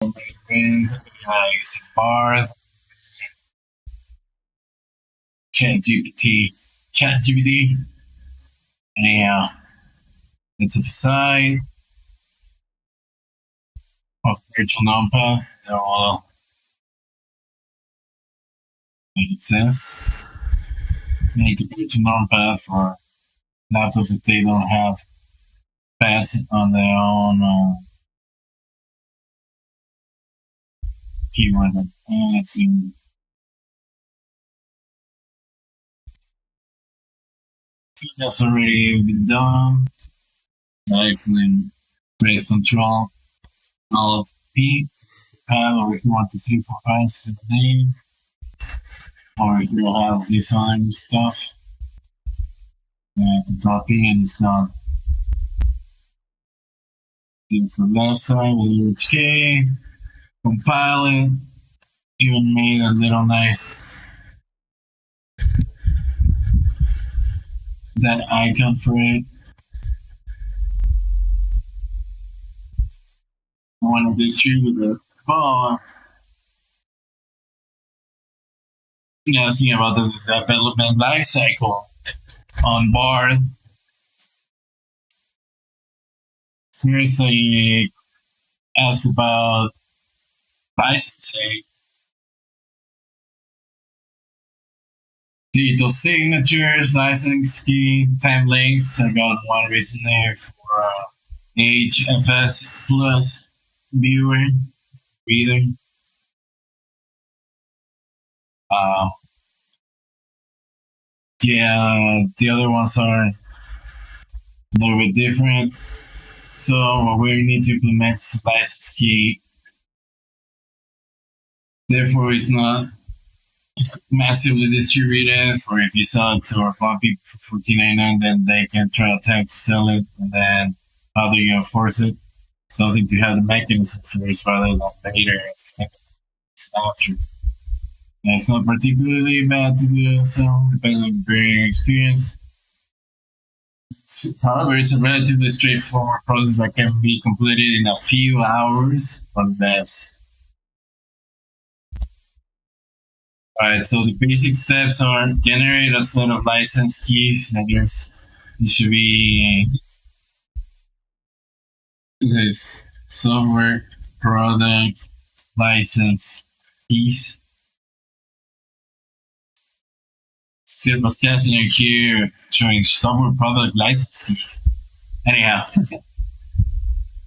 Using Bard, ChatGPT, and it's a site of virtual numpad. They're all like it says. Make a virtual numpad for laptops that they don't have pads on their own keyboard. And let's see. That's already been done. Rifling, raise control, Alt P, pad, or if you want to 3, 4, 5, 6, 7, 8, or if you have this other stuff, Control P, and it's got for left side with HK, compile it, even made a little nice that icon for it. I want to distribute it. Oh, asking about the development life cycle on Bard. First, I asked about licensing, digital signatures, license key, time links. I got one recently for HFS Plus viewer, reader. Yeah, the other ones are a little bit different. So what we need to implement is license key. Therefore, it's not massively distributed. For if you sell it to a fund people for $14.99, then they can try to attempt to sell it. And then how do you enforce it? Something to have the mechanism first rather than later. It's after. And it's not particularly bad to do so, depending on your experience. However, it's a relatively straightforward process that can be completed in a few hours or less. Alright, so the basic steps are generate a set of license keys. I guess it should be this software product license keys. Still casting here showing software product license keys. Anyhow,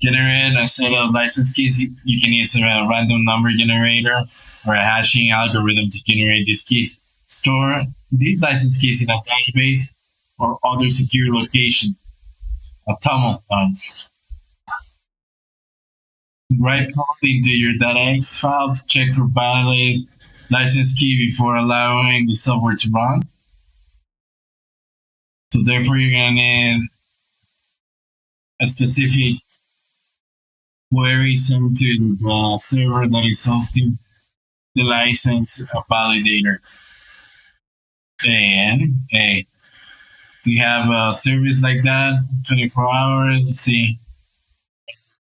generate a set of license keys. You can use a random number generator or a hashing algorithm to generate these keys. Store these license keys in a database or other secure location. Automatons. Write code into your .x file to check for valid license key before allowing the software to run. So therefore, you're gonna need a specific query sent to the server that is hosting the license validator. And hey, do you have a service like that? 24 hours. Let's see.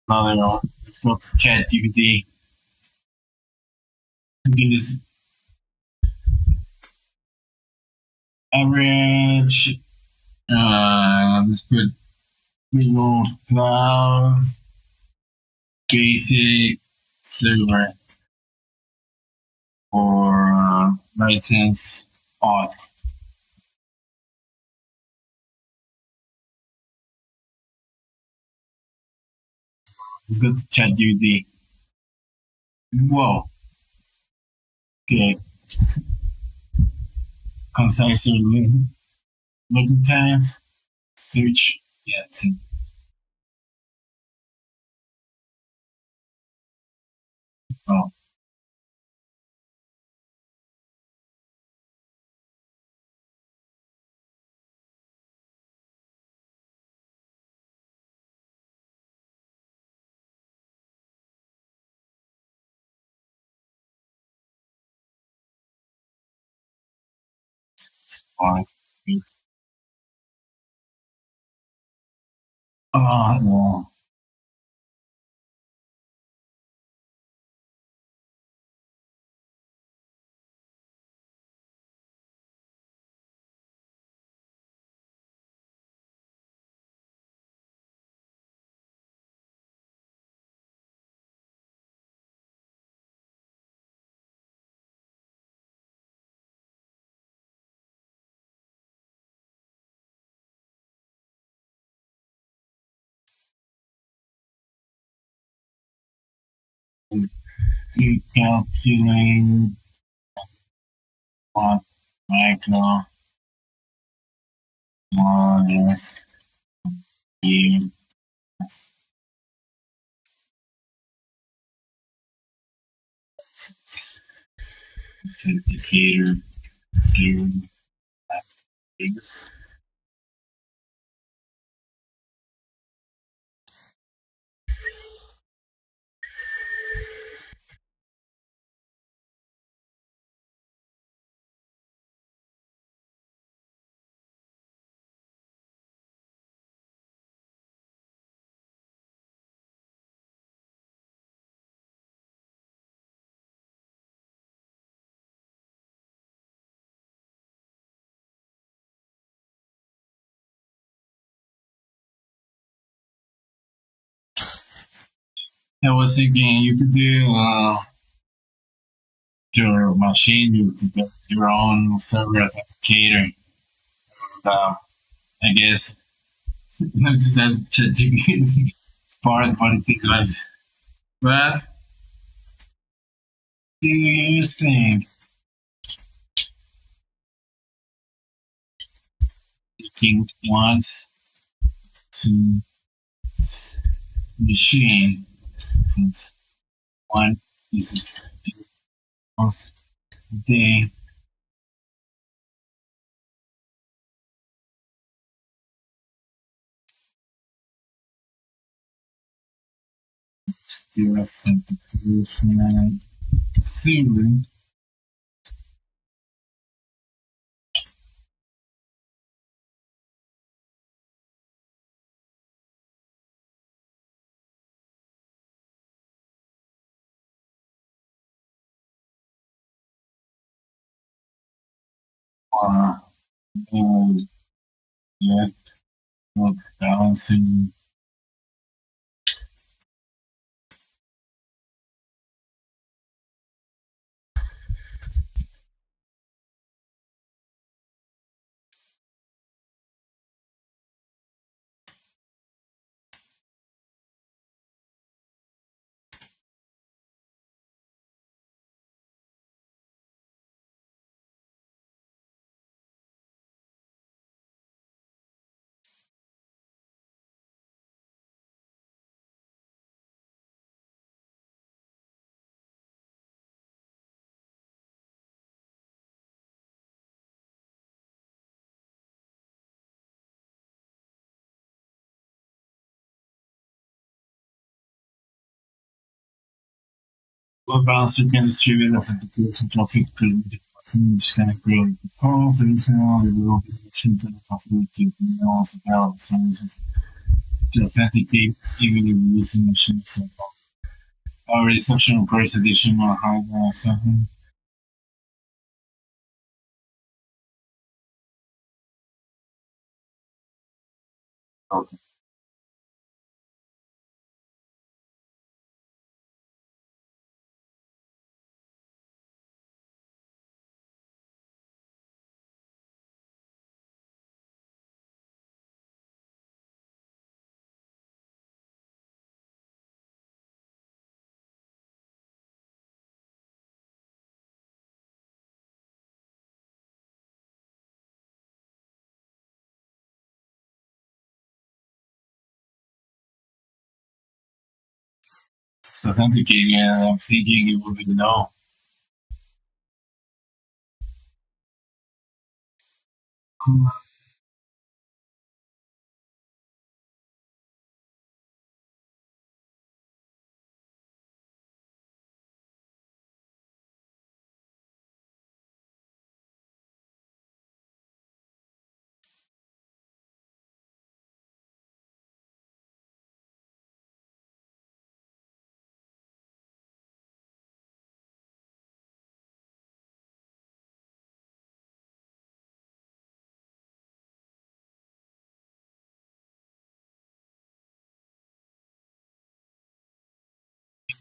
Another one. Let's go to ChatGPT. You can just average. Let's put Google Cloud basic server for license auth. Let's go to ChatGPT. Whoa. Okay. Concise looking times. Search. Yeah, it's in. Oh. Spawn. Oh, no. You calculate what micro more or less you indicator theorem is. I was thinking you could do your machine, you could get your own server authenticator. I guess not just as ChatGPT is part of what it thinks about it. But do you think thinking wants to machine and one uses most day still authentication server or yet load balancing load balancer can distribute authentication traffic between this kind of growing performance and they will be simple configured to also develop things to authenticate even if using machines. Already social course edition or hardware or something. Okay. So authenticating, I'm thinking it would be no.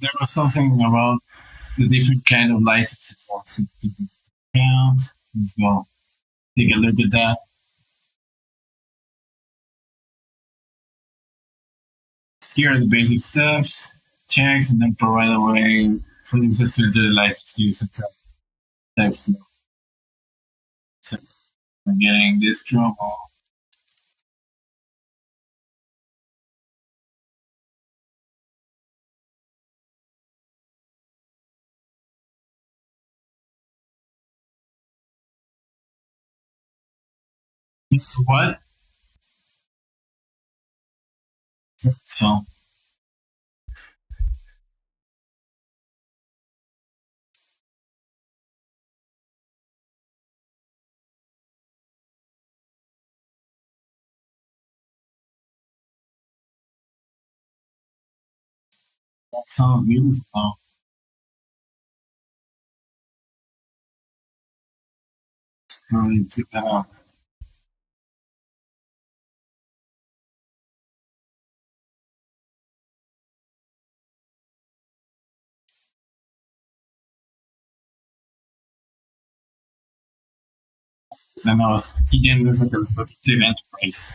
There was something about the different kind of licenses also people count. Well, take a look at that. Here are the basic steps. checks and then provide a way for users to enter the license to use a text flow. So I'm getting this drop off. What? So that sounds beautiful. Really keep that up. Because I know he didn't live with a lucrative enterprise.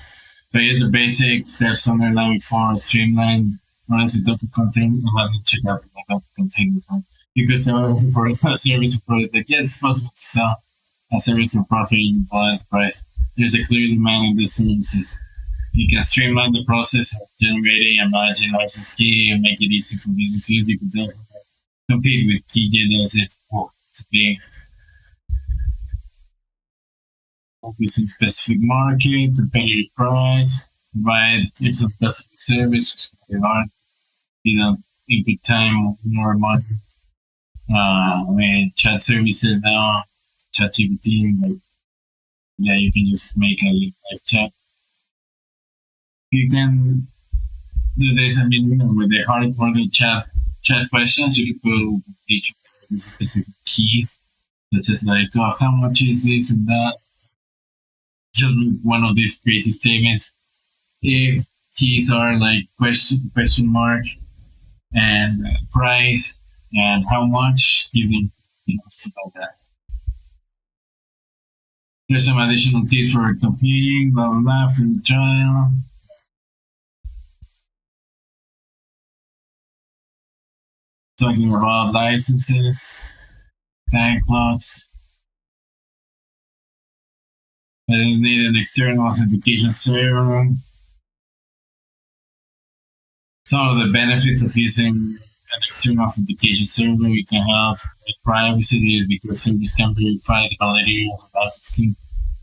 So here's the basic steps underlying before streamline runs the Docker container. I'll have to check out the Docker container before. You could sell it for a service for product. Like, yeah, it's possible to sell a service for profit in the enterprise. There's a clear demand in these services. You can streamline the process of generating and managing license key and make it easy for businesses. You could definitely compete with key generators if it's big. Focus on specific market, competitive price, provide it's a specific service, you know, input time, more money. Chat services now, chat GPT, like, yeah, you can just make a live chat. You can do this, with the hard for the chat questions, you can put each specific key, such as like, oh, how much is this and that. Just one of these crazy statements. If keys are like question mark and price and how much, you can stuff like that. There's some additional tips for computing, blah blah blah for the child. Talking about licenses, time clocks. I need an external authentication server. Some of the benefits of using an external authentication server, we can help with privacy because servers can verify the validity of the license key,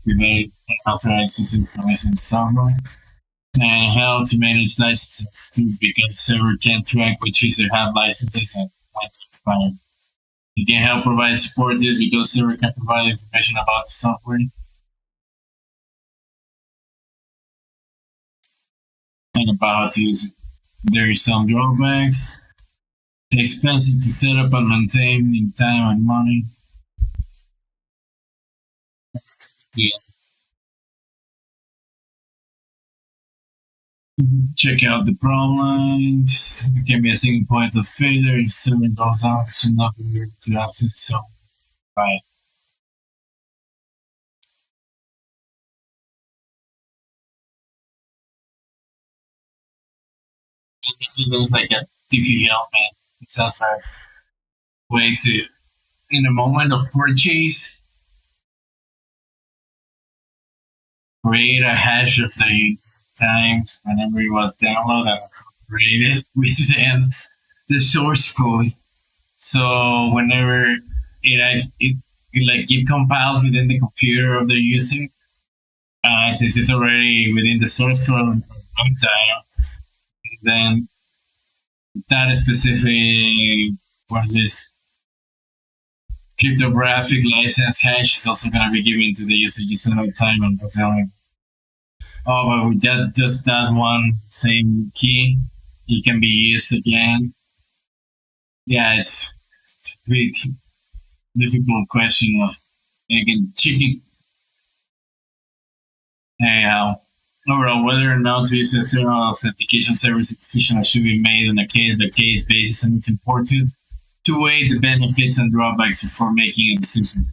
prevent unauthorized user information in software, and help to manage licenses too, because the server can track which user have licenses and when to expire. You can help provide support this because server can provide information about the software and about how to use it. There are some drawbacks. It's expensive to set up and maintain in time and money. Yeah. Check out the problems. It can be a single point of failure if server goes down, should not be able to access. So, right. There's like a diffy help, man. It's just a way to, in the moment of purchase, create a hash of the times whenever it was downloaded and created within the source code. So whenever it compiles within the computer of the user, since it's already within the source code runtime, then that specific what's this cryptographic license hash is also going to be given to the user just another time and that's only. Oh, but with that, just that one same key, it can be used again. Yeah, it's a big difficult question of again chicken. Anyhow, overall, whether or not to use a external authentication service, a decision should be made on a case-by-case basis, and it's important to weigh the benefits and drawbacks before making a decision.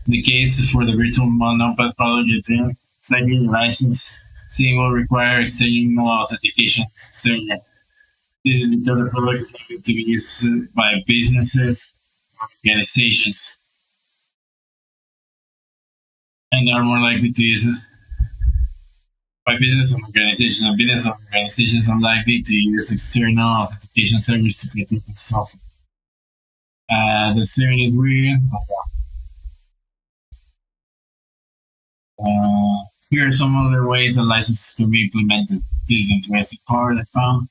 The case for the virtual notepad product, likely license, will require external authentication server. This is because the product is likely to be used by businesses, organizations, and are more likely to use it by business and organizations. And business and organizations are likely to use external authentication service to protect themselves. The theory is weird. Here are some other ways that licenses can be implemented. This is interesting part I found.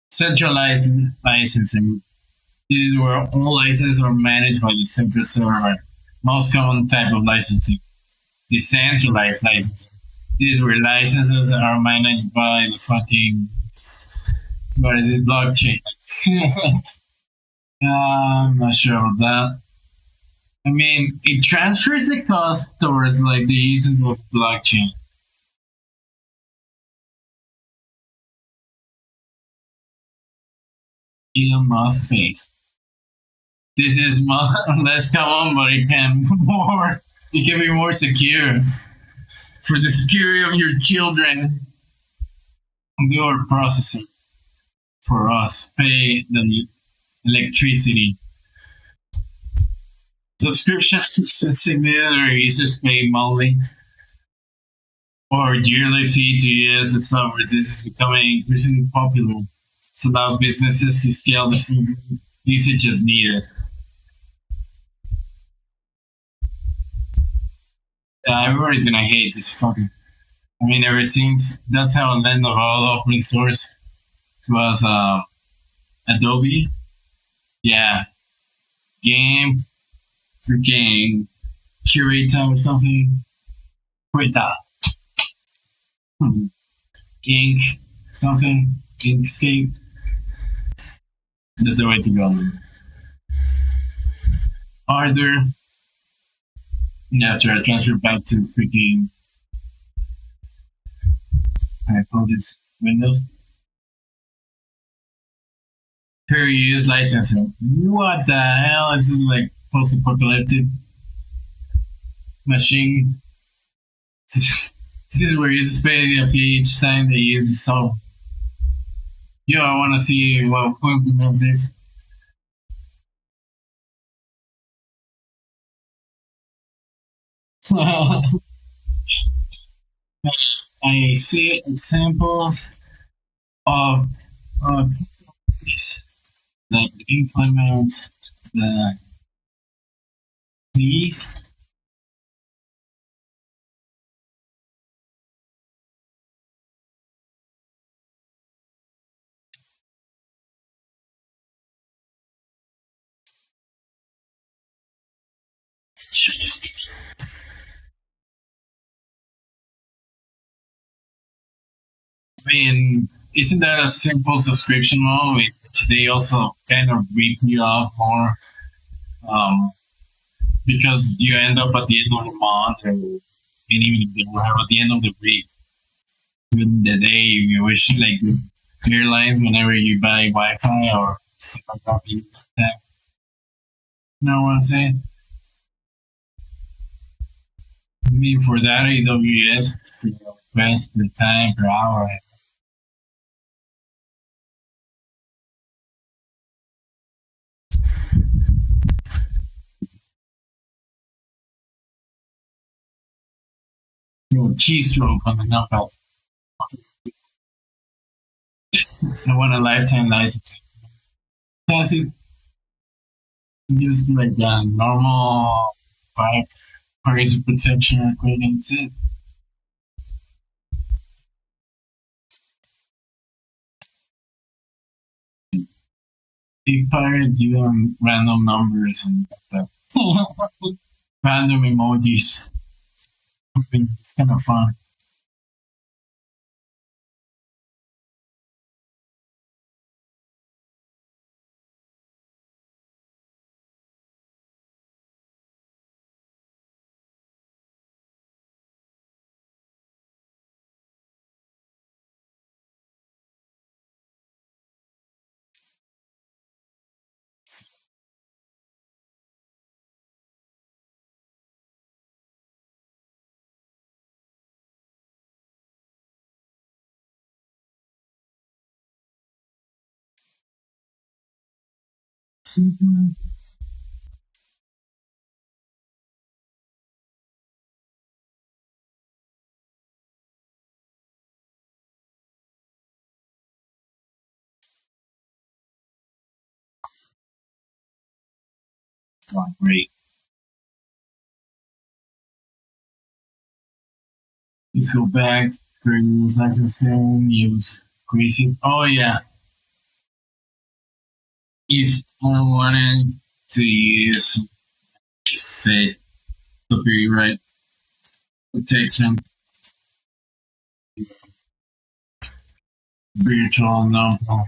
Centralized licensing. This is where all licenses are managed by the central server. Most common type of licensing. Decentralized licensing. This is where licenses are managed by the fucking, what is it, blockchain. I'm not sure about that. I mean, it transfers the cost towards like the usage of blockchain. Elon Musk face. This is less common, but it can more. It can be more secure for the security of your children. Do our processing for us. Pay the electricity. Subscription licensing this or users pay monthly or yearly fee to use the software. This is becoming increasingly popular. This allows businesses to scale their usage as needed. Everybody's gonna hate this fucking. I mean, ever since that's how I learned of all open source was Adobe. Yeah, game, freaking Curata or something. Curata. Ink, something. Inkscape. That's the way to go. Harder. After I transfer back to freaking. I call this Windows. Per use licensing. What the hell is this like post-apocalyptic machine? This is where users pay a fee each time they use the software. Yo, I want to see who implements this. I see examples of this that implement the fees. I mean, isn't that a simple subscription model, which they also kind of rip you off more? Um, because you end up at the end of the month, or and even if they will have at the end of the week, even the day you wish, like airlines, whenever you buy Wi-Fi or stuff like that, you know what I'm saying? I mean, for that AWS, per request, per time, per hour, keystroke on the knockout. I want a lifetime license. Classic, just like a normal privacy protection equating to if pirate you random numbers and random emojis. Something kind of fun. Oh, great. Let's go back. Previous licensing. Use crazy. Oh yeah. If I wanted to use, just say, copyright protection, virtual number,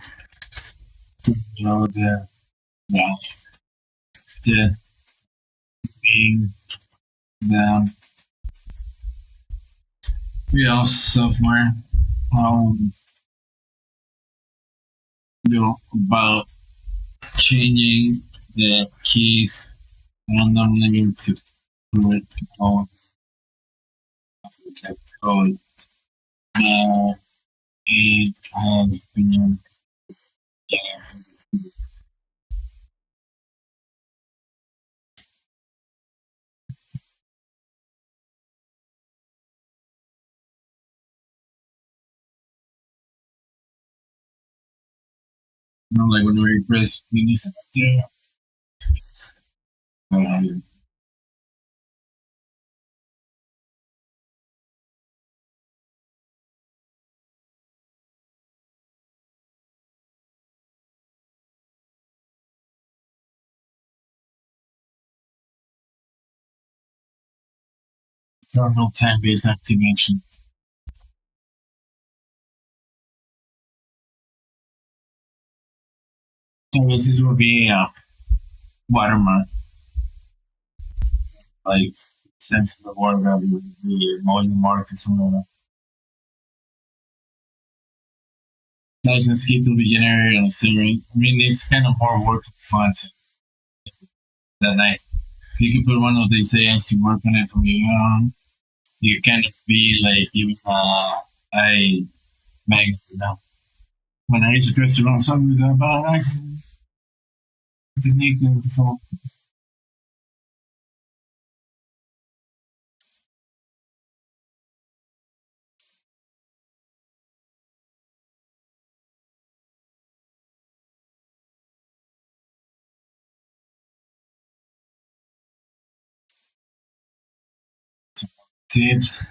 the yeah, instead being the real software. Do about changing the keys randomly to put all the code. Now it has been like when we press finish there. Normal time-based activation. So this will be a watermark, like sense of the water value, the volume mark or something like that. License key will be generated on Etherium. I mean, it's kind of more work for fun that night. You can put one of these AIs to work on it from your own. You kind of be like even I magnet now. When I used to dress around something with about nice technique and so tips.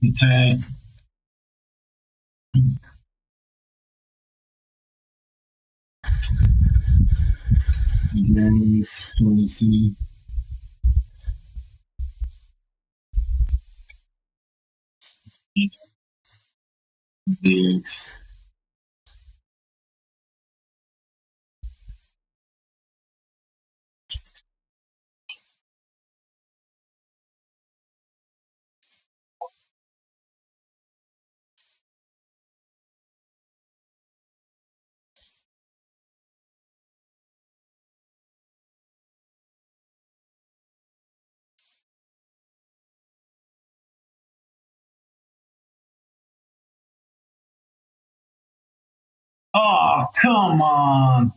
Detect against policy. This. Oh, come on!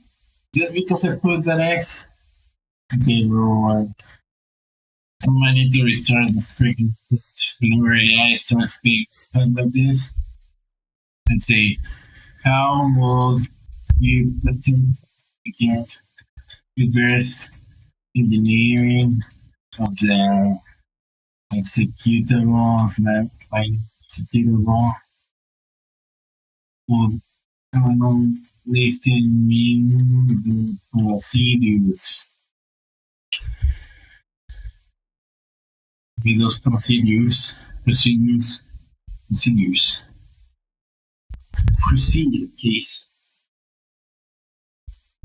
Just because I put that X? Okay, bro. I might need to restart the freaking whenever AI starts being fed like this. Let's see. How would you protect against reverse engineering of the executable of that executable would listing mean the procedures? With those procedures, procedure, please.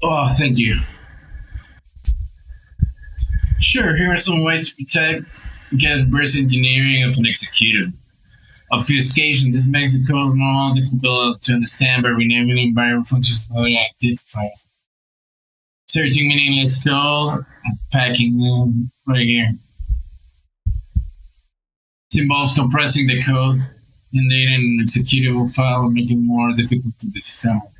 Oh, thank you. Sure, here are some ways to protect against reverse engineering of an executor. Obfuscation. This makes the code more difficult to understand by renaming variable functions to other identifiers. Searching meaningless code and packing them right here. This involves compressing the code and data in an executable file, making it more difficult to disassemble.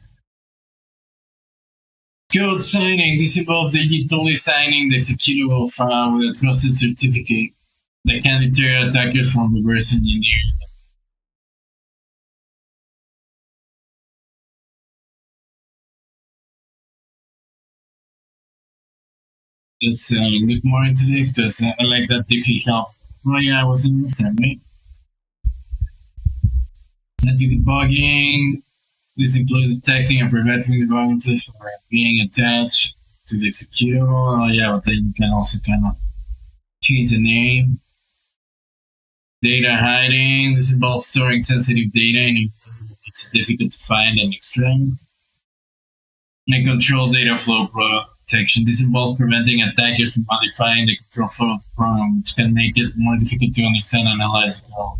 Code signing. This involves digitally signing the executable file with a trusted certificate that can deter attackers from reverse engineering. Let's look more into this because I like that Diffie help. Oh yeah, I was in this time, right? Anti-debugging. This includes detecting and preventing debugging tools from being attached to the executable. Oh yeah, but then you can also kind of change the name. Data hiding. This involves storing sensitive data and it's difficult to find and extract. And control data flow protection. This involves preventing attackers from modifying the control flow program, which can make it more difficult to understand and analyze the code.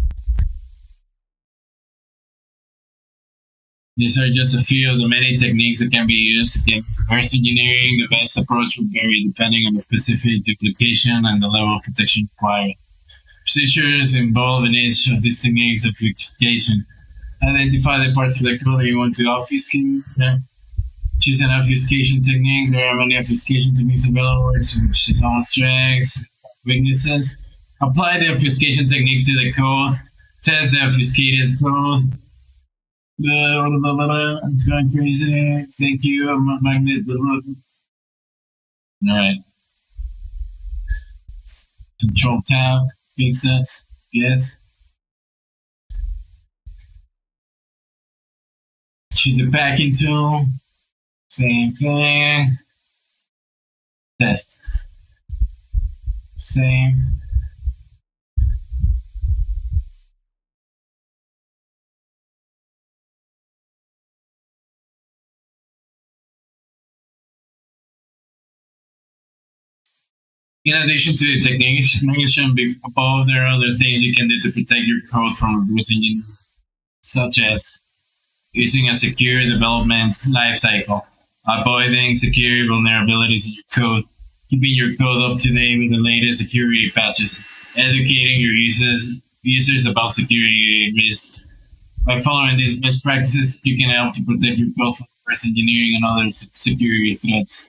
These are just a few of the many techniques that can be used. Again, reverse engineering, the best approach will vary depending on the specific application and the level of protection required. Procedures involved in each of these techniques of application. Identify the parts of the code that you want to obfuscate. Yeah. Choose an obfuscation technique. There are many obfuscation techniques available, which is all strengths, weaknesses. Apply the obfuscation technique to the code. Test the obfuscated code. It's going crazy. Thank you. Magnet. All right. Control tab. Fix that. Yes. Choose a packing tool. Same thing. Test. Same. In addition to the techniques mentioned above, there are other things you can do to protect your code from reverse engineering, such as using a secure development lifecycle, avoiding security vulnerabilities in your code, keeping your code up to date with the latest security patches, educating your users about security risks. By following these best practices, you can help to protect your code from reverse engineering and other security threats.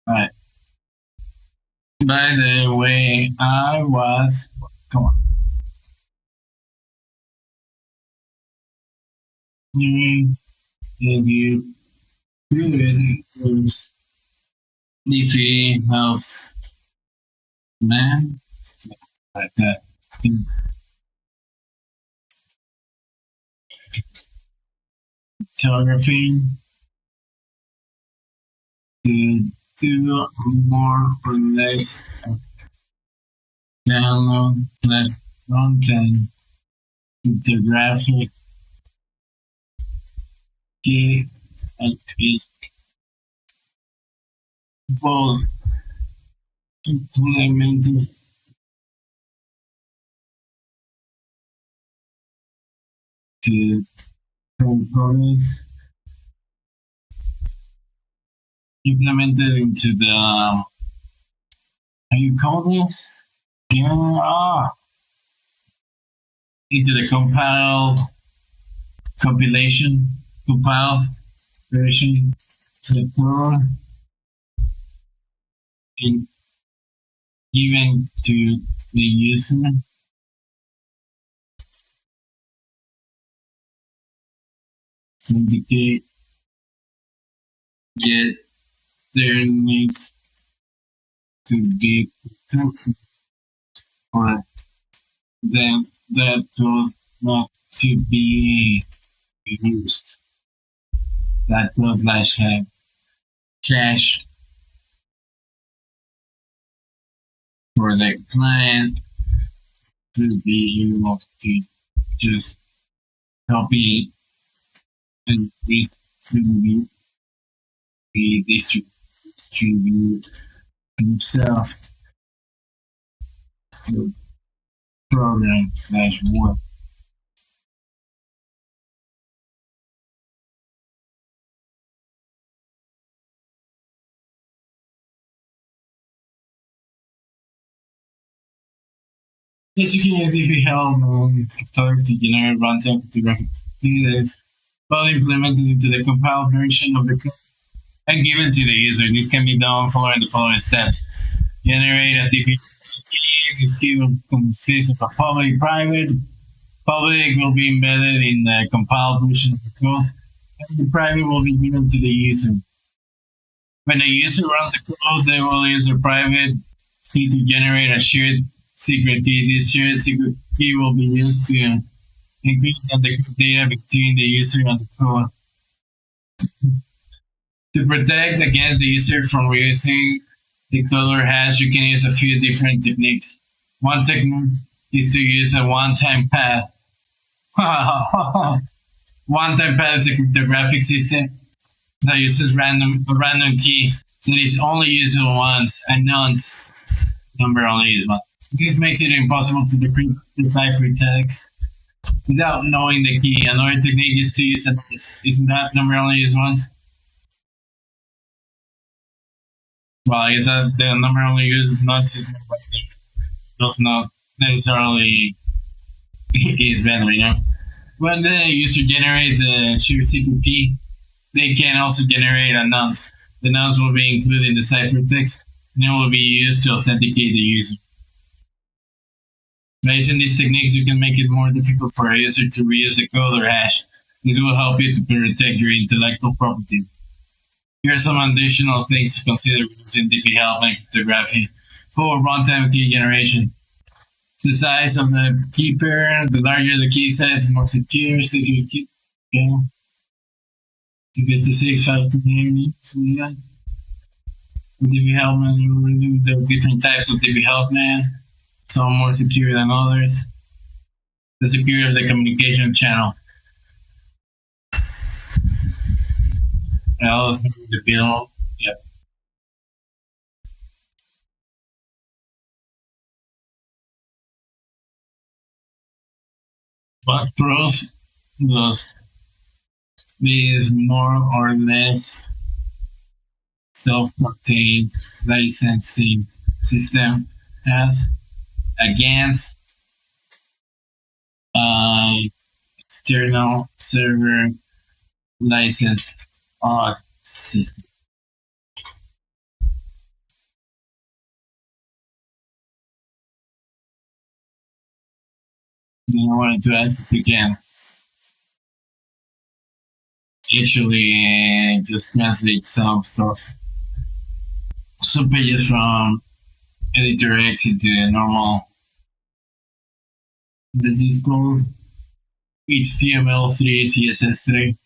All right. By the way, come on. If you really use Leafy Health Man, like that. Photography to do more or less download that content the graphic key and is both implemented to components implemented into the how you call this? Yeah, into the compile version to the code and given to the user. Indicate yet there needs to be protection for them that code not to be used. That code flash have cache for the client to be able to just copy and distribute himself to program slash work. Yes, you can use diffie help to generate runtime cryptographic key that is well implemented into the compiled version of the code and given to the user. This can be done following the following steps. Generate a diffie key. This key will consist of a public, private. Public will be embedded in the compiled version of the code, and the private will be given to the user. When the user runs the code, they will use a private key to generate a shared secret key. This shared secret key will be used to encrypt and decrypt data between the user and the code. To protect against the user from reusing the code or hash, you can use a few different techniques. One technique is to use a one-time path. One-time path is a cryptographic system that uses a random key that is only usable once, and nonce number only used once. This makes it impossible to decrypt the cipher text without knowing the key. Another technique is to use a nonce. Isn't that number only used once? Well, I guess that the number only used nonce is does not necessarily is valid, you know. When the user generates a shared secret key, they can also generate a nonce. The nonce will be included in the ciphertext and it will be used to authenticate the user. By using these techniques, you can make it more difficult for a user to reuse the code or hash. It will help you to protect your intellectual property. Here are some additional things to consider using diffie help and cryptography for runtime key generation. The size of the key pair, the larger the key size, the more secure. Secret key, okay. 56, 529, something like that. Diffie Hellman, there are different types of Diffie Hellman, some more secure than others. The security of the communication channel. The bill, yeah. What pros does this more or less self-contained licensing system has against external server license system? I wanted to ask if you can actually just translate some pages from Editor X into normal, that is called HTML3, CSS3.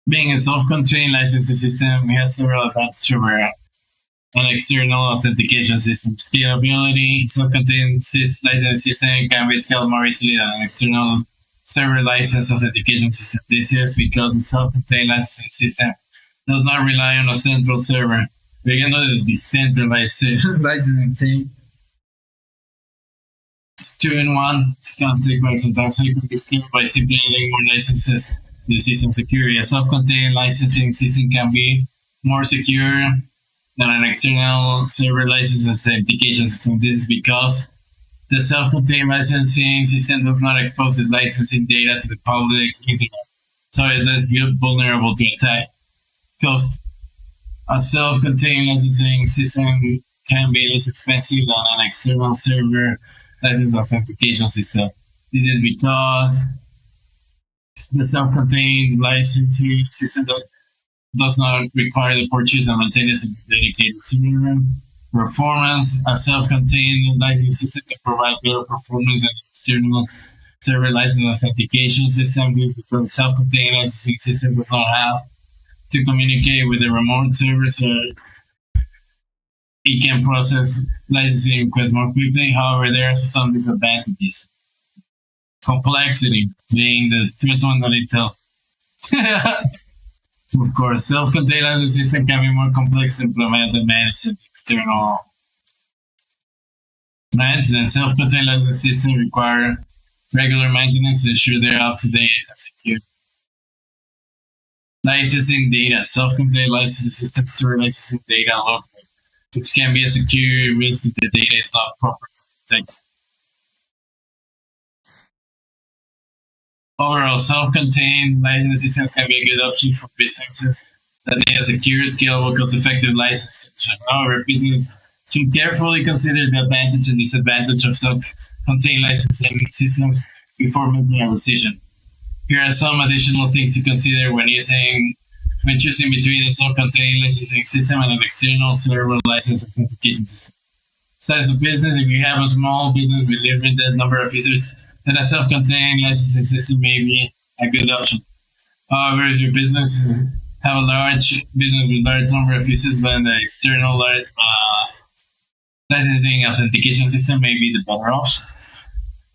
Being a self-contained licensing system, it has several advantages over an external authentication system. Scalability: self-contained licensing system can be scaled more easily than an external server license authentication system. This is because the self-contained licensing system does not rely on a central server. We can know the decentralized licensing. It's 2-in-1. It's going to take quite some time, so it can be scaled by simply adding more licenses. The system security. A self-contained licensing system can be more secure than an external server license authentication system. This is because the self-contained licensing system does not expose its licensing data to the public internet, so it is less vulnerable to attack. Cost: a self-contained licensing system can be less expensive than an external server license authentication system. This is because the self-contained licensing system does not require the purchase and maintenance of a dedicated server. Performance: a self-contained licensing system can provide better performance than an external server license authentication system because the self-contained licensing system does not have to communicate with the remote server, so it can process licensing requests more quickly. However, there are some disadvantages. Complexity being the first one that it tells. Of course, self-contained licensing system can be more complex to implement than manage an external Maintenance. Self-contained license systems require regular maintenance to ensure they're up to date and secure. Licensing data. Self-contained licensing systems store licensing data locally, which can be a security risk if the data is not properly protected. Overall, self-contained licensing systems can be a good option for businesses that need a secure, scalable, cost-effective license. However, businesses should carefully consider the advantage and disadvantage of self-contained licensing systems before making a decision. Here are some additional things to consider when choosing between a self-contained licensing system and an external server license authentication system. Size of business. If you have a small business with limited number of users, then a self-contained licensing system may be a good option. However, if your business have a large business with large number of users, then the external licensing authentication system may be the better option.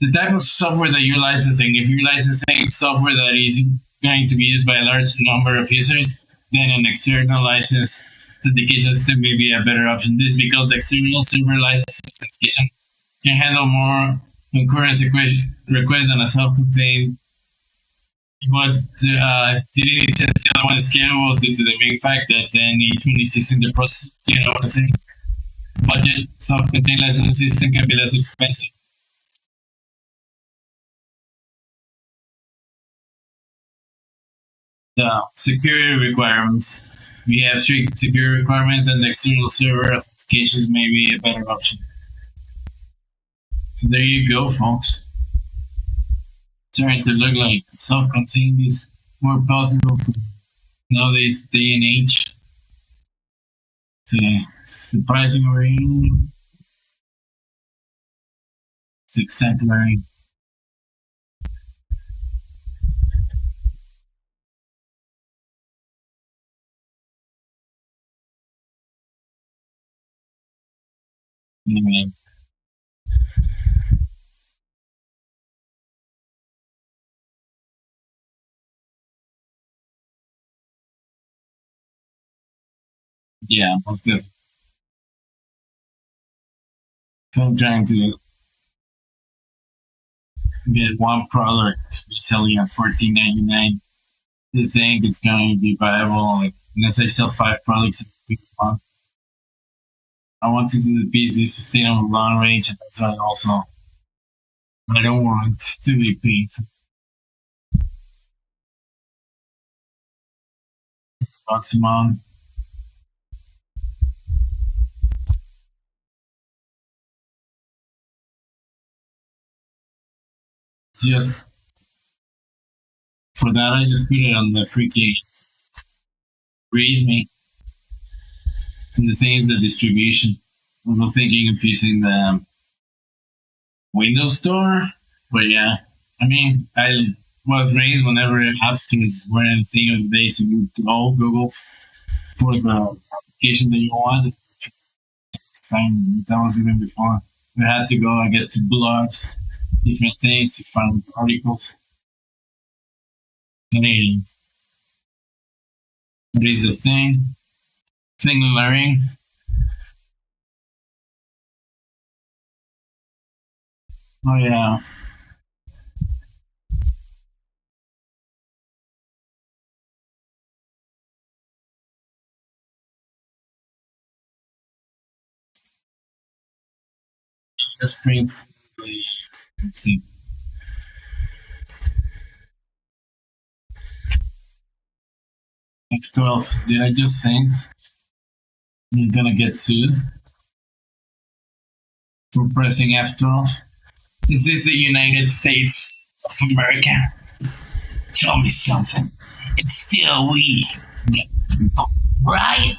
The type of software that you're licensing. If you're licensing software that is going to be used by a large number of users, then an external license authentication system may be a better option. This because the external server license authentication can handle more concurrent requests than a self-contained. But didn't make sense. The other one is scalable due to the main fact that then each one is using the process. You know what I'm saying? Budget self-contained license system can be less expensive. The security requirements. We have strict security requirements, and the external server applications may be a better option. So there you go, folks. Starting to look like self-contained is more possible for nowadays day and age. So it's the pricing we're in. It's exemplary. Anyway. Yeah, most definitely. I'm trying to get one product to be selling at $14.99. To think it's going to be viable, like unless I sell 5 products a month. I want to do the business sustainable long range, and that's why also I don't want to be paid $4 a month. It's just for that I just put it on the freaking readme. And the thing is the distribution. I was thinking of using the Windows Store, but yeah, I mean, I was raised whenever app stores were a thing of the day, so you go Google for the application that you want. That was even before. We had to go, I guess, to blogs, different things to find articles. Anyway, what is the thing? Thing learning. Oh yeah. Just print. Let's see. F12. Did I just send? I'm gonna get sued for pressing F12. Is this the United States of America? Tell me something. It's still we, the people, right?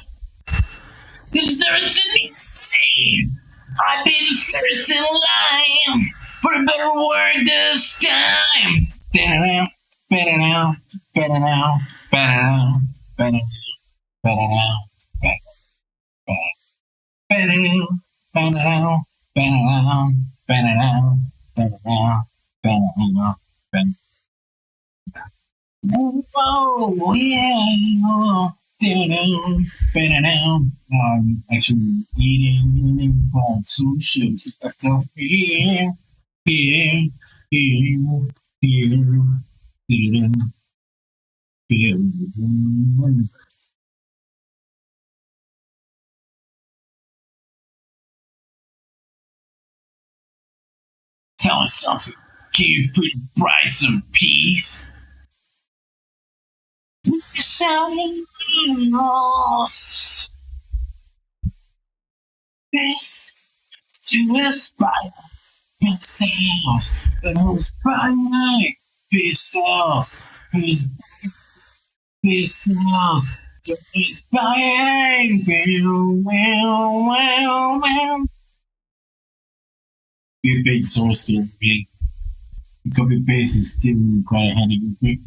If there's anything, I'd be the first in line for a better word this time. Better now, better now, better now, better now, better now, better now, better now, better now, better now, better now, better now, better now, better now. Oh yeah, better now, better now, Actually eating some chips. Here, here, here, here, here, here. Tell me something. Can you put price some peace? Selling loss. This to aspire. Sales. And who's buying? Sales. Who's sales? Who's buying? Well. Be a big source to be. Copy paste is still quite a headache.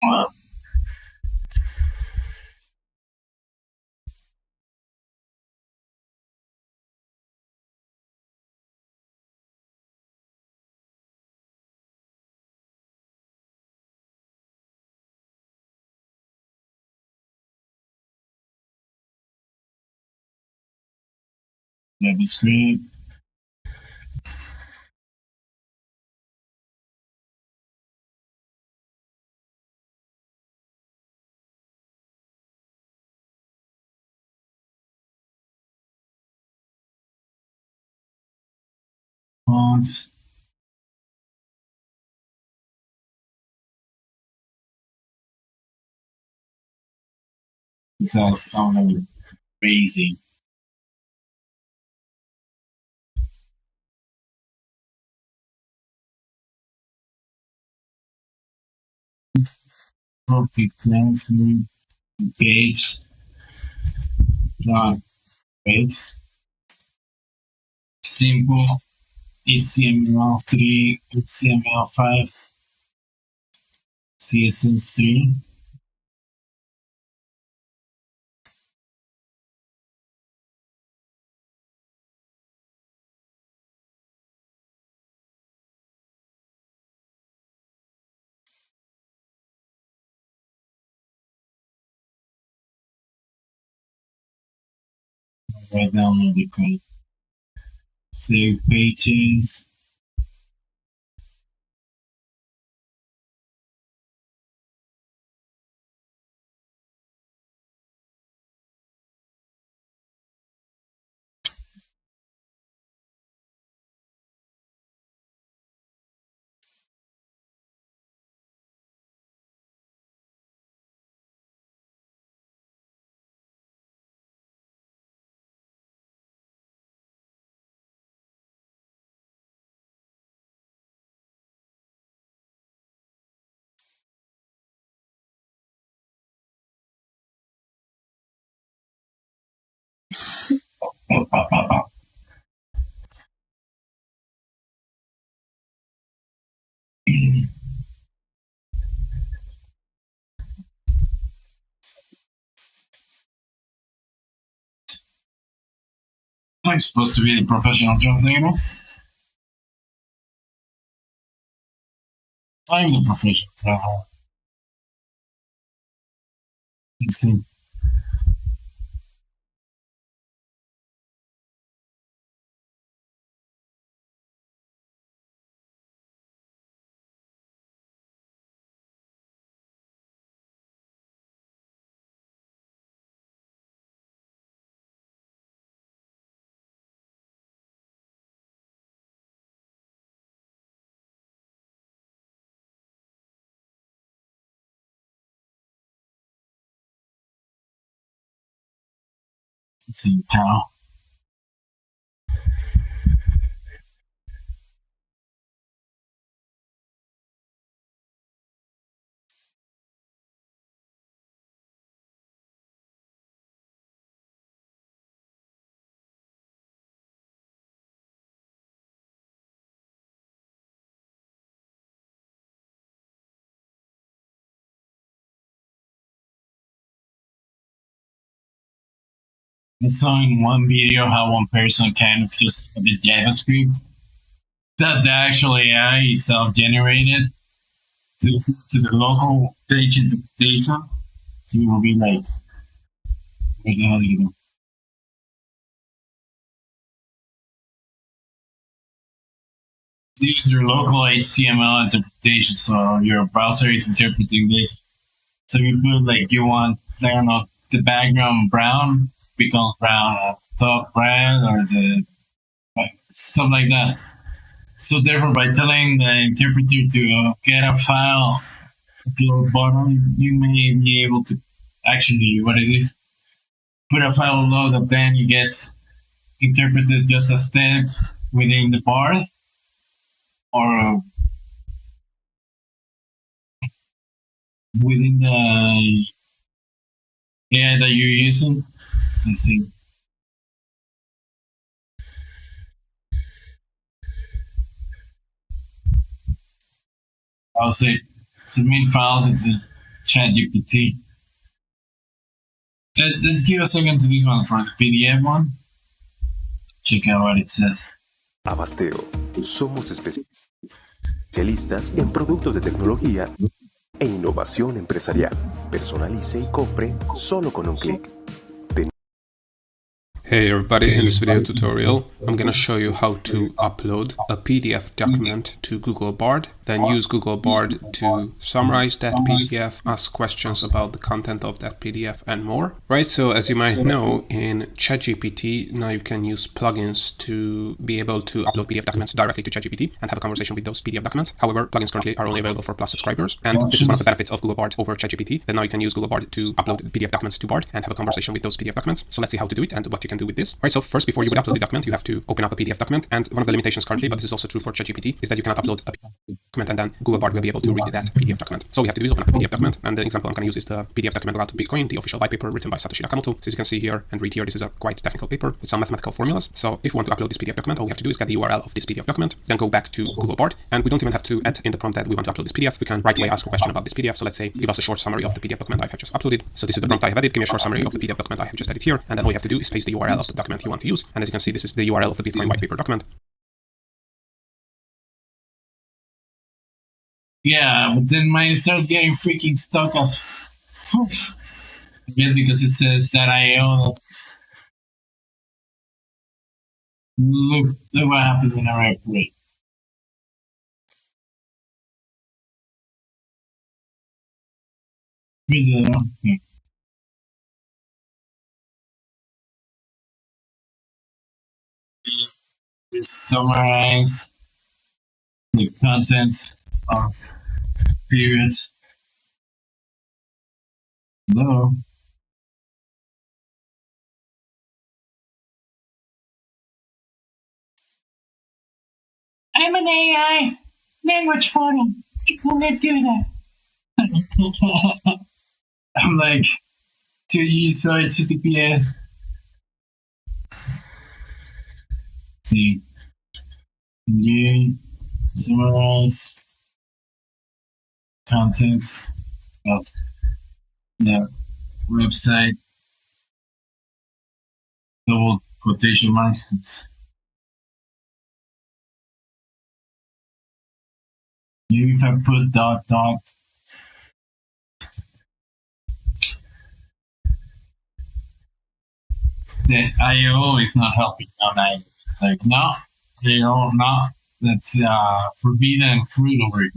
Well, that'd be great. Fonts. This sounds something crazy. Copy cleansing page. Not base. Simple. HTML3, HTML5, CSS3. Right download the code. Save pages. I'm supposed to be the professional translator. I'm the professional translator. Let's see. Let's see how. I saw in one video how one person kind of just did JavaScript that the actual AI itself generated to the local page interpretation. You will be like, what the hell are you doing? These are local HTML interpretation, so your browser is interpreting this. So you put like you want, I don't know, the background brown becomes brown, or top red, or the stuff like that. So therefore, by telling the interpreter to get a file upload button, you may be able to actually, what is this? Put a file load that then it gets interpreted just as text within the bar, or within the AI that you're using. Let's see. I'll say submit files into ChatGPT. Let's give a second to this one for the PDF one. Check out what it says. Abasteo. Somos especialistas en productos de tecnología e innovación empresarial. Personalice y compre solo con un clic. Hey everybody, in this video tutorial I'm gonna show you how to upload a PDF document to Google Bard, then use Google Bard to summarize that PDF, ask questions about the content of that PDF and more. Right, so as you might know, in ChatGPT now you can use plugins to be able to upload PDF documents directly to ChatGPT and have a conversation with those PDF documents. However, plugins currently are only available for Plus subscribers, and this is one of the benefits of Google Bard over ChatGPT, that now you can use Google Bard to upload PDF documents to Bard and have a conversation with those PDF documents. So let's see how to do it and what you can do with this. Right, so first, before you would upload the document, you have to open up a PDF document, and one of the limitations currently, but this is also true for ChatGPT, is that you cannot upload a document and then Google Bard will be able to read that PDF document. So what we have to do is open up a PDF document, and the example I'm going to use is the PDF document about Bitcoin, the official white paper written by Satoshi Nakamoto. So as you can see here and read here, this is a quite technical paper with some mathematical formulas. So if we want to upload this PDF document, all we have to do is get the URL of this PDF document, then go back to Google Bard, and we don't even have to add in the prompt that we want to upload this PDF. We can right away ask a question about this PDF. So let's say, give us a short summary of the PDF document I have just uploaded. So this is the prompt I have added. Give me a short summary of the PDF document I have just added here, and then all you have to do is paste the URL of the document you want to use. And as you can see, this is the URL of the Bitcoin white paper document. Yeah, but then mine starts getting freaking stuck as I guess because it says that IO. Look what happens when I write break. Here's a okay. Just summarize the contents of periods. Hello. I'm an AI language model. I couldn't do that. I'm like 2G side HTTPS. See. You summarize contents of the website. Double quotation marks. If I put dot dot, the IO is not helping on I. Like no, IO no. That's forbidden fruit over here.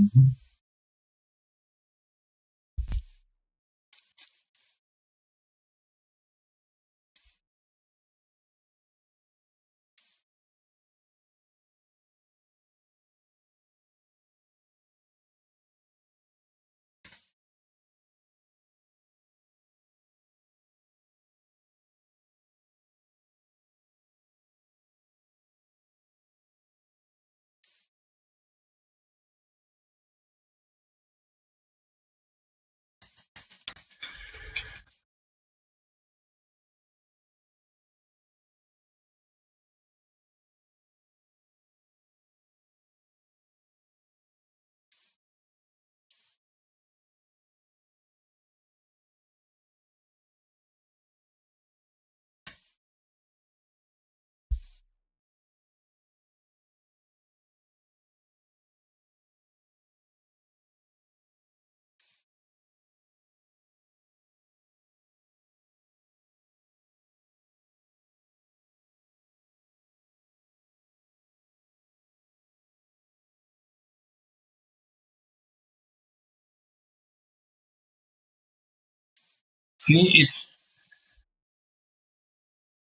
See,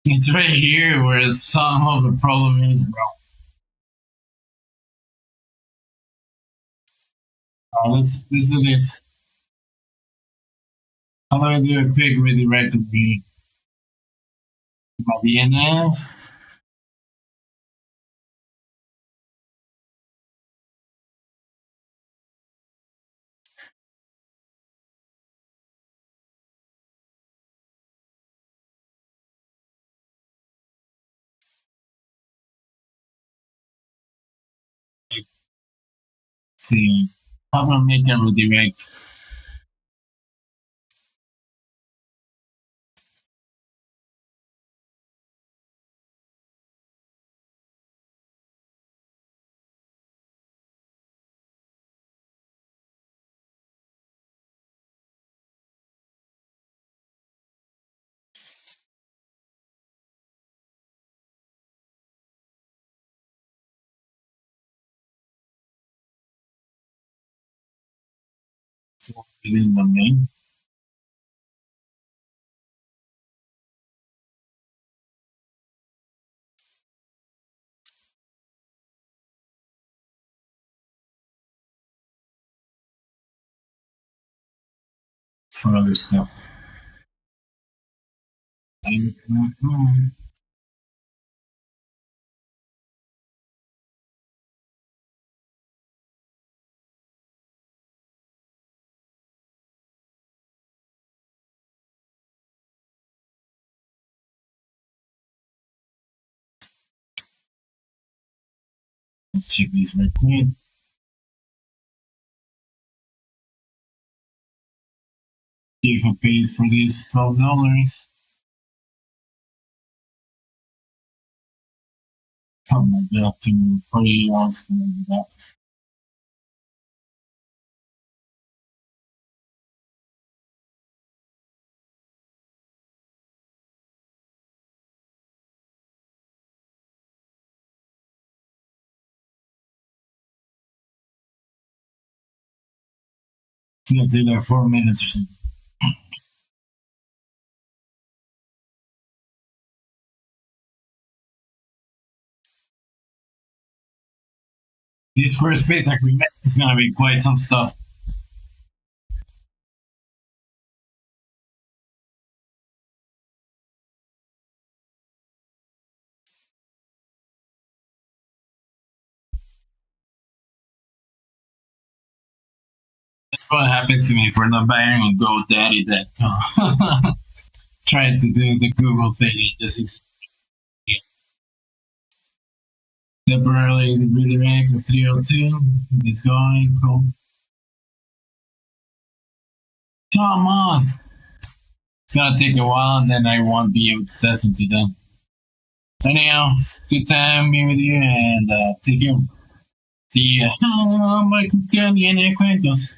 it's right here where some of the problem is, bro. Let's do this. How do I do a quick redirect of my DNS? Let's see, how do I make a redirect? Within the main. It's for other stuff. Let's check these right quick. If I paid for this $12. Oh my god, to 48 hours for that. Yeah, did like 4 minutes or something. This first space agreement is gonna be quite some stuff. That's what happens to me for not buying on GoDaddy.com. Trying to do the Google thing, it just temporarily redirect the 302. It's going, cool. Come on! It's gonna take a while and then I won't be able to test until then. Anyhow, it's a good time being with you and take care. See ya. Michael Candy and Cuentos.